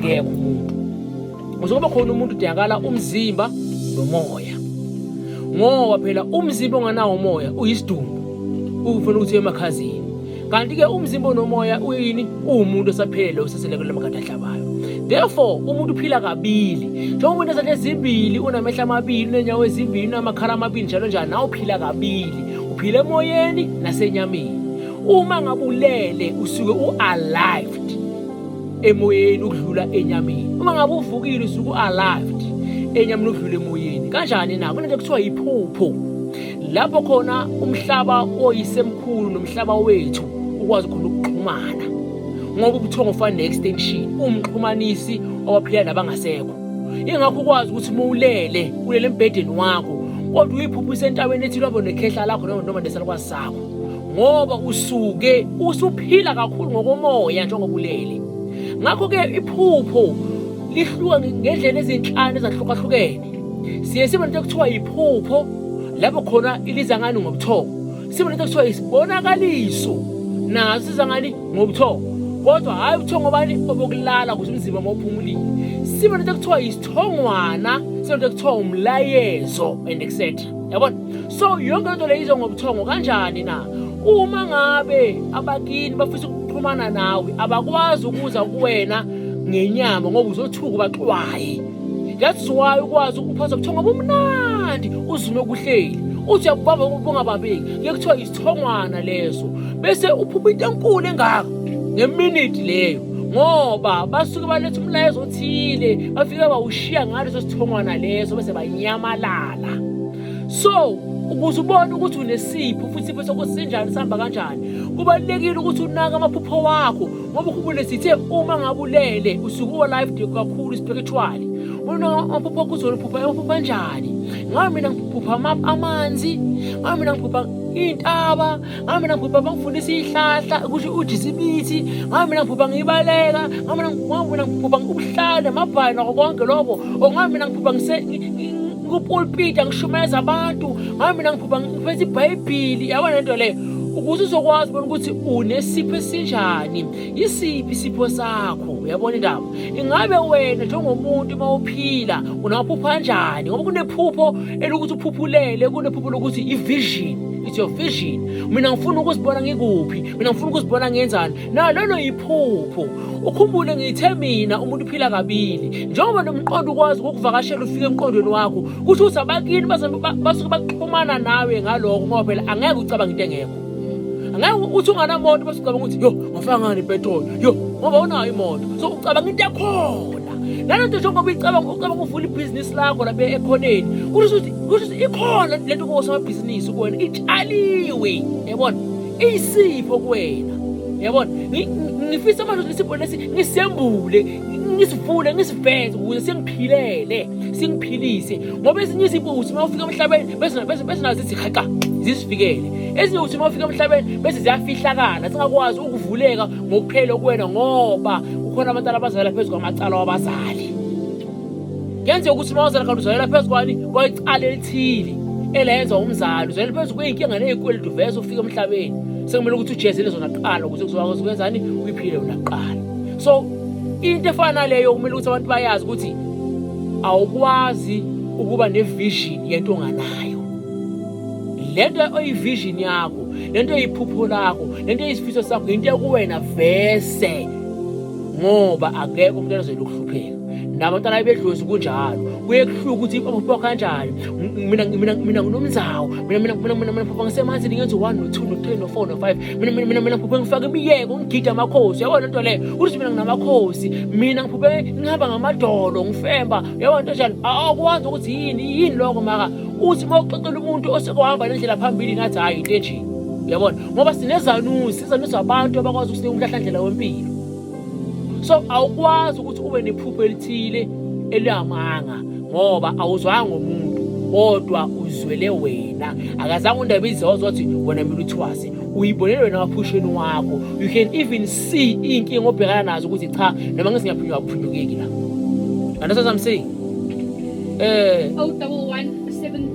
akekho umuntu. Uzokuba khona umuntu udingakala umzimba nomoya. Ngoba phela umzimba onganawo umoya uyisidumbu, ufuna ukuthi emakhazini. Kanti-ke umzimba onomoya uyini? Umuntu osaphele usasele kule makade ahlabayo. Therefore umuntu uphila kabili. Njengoba umuntu esathe ezimbili, unamehla amabili, unenyawo ezimbili, unamakhala amabili njalo njalo, nawe uphila kabili. Uphila emoyeni nasenyameni. Uma ngabulele usuke u-alived emoyeni ukudlula enyameni. Uma ngabe uvukile usuke u-alived enyameni ukudlula emoyeni. Kanjani na? Kunento ekuthiwa yiphupho. Lapho khona umhlaba oyisemkhulu nomhlaba wethu ukwazi khona ukuxhumana. Ngoba ubuthongo ufana ne-extension, umxhumanisi owaphila nabangasekho. Ingakho ukwazi ukuthi ulele embhedeni wakho, kodwa uyiphupho isendaweni ethi lobo nekhehla lakho noma nesalukwazi sakho. Ngoba usuke usuphila kakhulu ngokomoya njengoba ulele. Ngakho-ke iphupho lihluka ngendlela ezinhlanu ezahlukahlukene. Siye sibe nento ekuthiwa yiphupho, lapho khona iliza ngani ngobuthongo. Sibe nento ekuthiwa isibonakaliso, naso siza ngani ngobuthongo. Kodwa hayi ubuthongo bani obokulala ukuze umzimba mawuphumulile. Sibe nento ekuthiwa isithongwana, sibe nento ekuthiwa umlayezo and etc. Yabona? So yonke into le izwa ngobuthongo kanjani na? Uma ngabe abakini bafisa ukuxhumana nawe, abakwazi ukuza kuwena ngenyama ngoba uzothuka baxwaye. That's why ukwazi ukuphatha ubuthongo obumnandi uzume kuhleli. Uthi yakubamba ubungabambeki, kuyekuthiwa isithongwana leso. Bese uphupha into enkulu engaka ngeminute leyo. Ngoba basuke baletha umlayezo othile, bafika bawushiya ngaleso sithongwana leso bese banyamalala. So ukuze ubone ukuthi unesipho futhi isipho sakho sinjani sihamba kanjani, kubalulekile ukuthi unake amaphupho wakho. Ngoba ukhumbule sithe uma ngabulele usuke u-alive kakhulu spiritually. Una amaphupho wakho uzophupha kanjani? Ngabe mina ngiphupha amanzi, ngabe mina ngiphupha intaba, ngabe mina ngiphupha bangifundisa ihlahla ukuthi udisibithi, ngabe mina ngiphupha ngibaleka, ngabe mina ngiphupha ubuhlale amabhali nakho konke lobo, ngabe mina ngiphupha ngupulpita ngishumayeza abantu, ngabe mina ngiphupha ngiphethe iBhayibhili. Yabona lento leyo ukuze uzokwazi bona ukuthi unesipho esinjani, isiphi isipho sakho. Uyabona indaba? Ingabe wena njengomuntu mawuphila unaphupha kanjani? Ngoba kunephupho elokuthi uphuphulele, kunephupho lokuthi i-vision. It's your vision. Mina ngifuna ukuzibona ngikuphi, mina ngifuna ukuzibona ngenzani. Lolo yiphupho. Ukhumbule ngithe mina umuntu uphila kabili. Njengoba nomqondo ukwazi ukuvakashela ufike emqondweni wakho, kusho ukuthi abakini basuke baxhumana nawe ngaloko ngoba phela angeke ucabange into engekho. Angeke uthi unganamoto bese ucabanga ukuthi yo ngafaka ngani ipetrol, yo ngoba unayo imoto. So ucabanga into yakhona. Nalento njengoba ucabanga uvula ibhizinisi lakho lapha ekhoneni, kusho ukuthi ikhona lento kosomabhizinisi kuwena itshaliwe. Yabona? Isipho kuwena. Yabona? Ngifisa manje lesipho lesi ngisembule, ngisivule, ngisiveze ukuze singiphilele, singiphilise. Ngoba ezinye izipho uthi mawufika emhlabeni bese nazo zithi haqa zisifikele. Ezinye uthi mawufika emhlabeni bese ziyafihlakala, singakwazi ukuvuleka ngokuphela kuwena ngoba kukhona abantu abazala phezulu kwamacala wabazali. Kuyenzeka ukuthi mawuzala kanti uzalela phezulu kwani kwicala elithile elenza umzali, uzalela phezulu kweyinkinga nezikweletu vese ufika emhlabeni. Sekumele ukuthi ujezele zona kuqala ukuze kuzokwazi ukwenzani uyiphile yona kuqala. So into efana leyo kumele ukuthi abantu bayazi ukuthi awukwazi ukuba nevision yento onganayo. Lento oyivision yakho, lento oyiphupho lakho, lento oyisifiso sakho into ekuwena vese. Ngoba akekho umuntu ozoyela ukuhlupheka. Nabantwana bedlozi kunjalo. Kuye kuhluka ukuthi amaphupho kanjani. Mina nginomzawo. Mina phupha ngisemanzini ngenza 1 no 2 no 3 no 4 no 5. Mina phupha ngifaka imiyeko ngigida amakhosi. Yabona into leyo. Ukuthi mina nginamakhosi. Mina ngiphupe ngihamba ngamadolo ngifemba. Yabona into njani? Akwazi ukuthi yini lokho maka uthi mawuxoxela umuntu osekuhamba nendlela phambili ngathi hayi into enje. Yabona? Ngoba sinezanusi abantu abakwazi ukusinika umhlahlandlela wempilo. So awukwazi ukuthi ube nephupho elithile elihamanga ngoba awuzwanga umuntu kodwa uzwele wena. Akazange undabize wazothi wena mina uthwase. Uyibonele wena ngaphusheni wakho. You can even see inkinga obhekana nazo ukuthi cha noma ngisingaphunywa aphunyukeki la. Understand what I'm saying? 011 17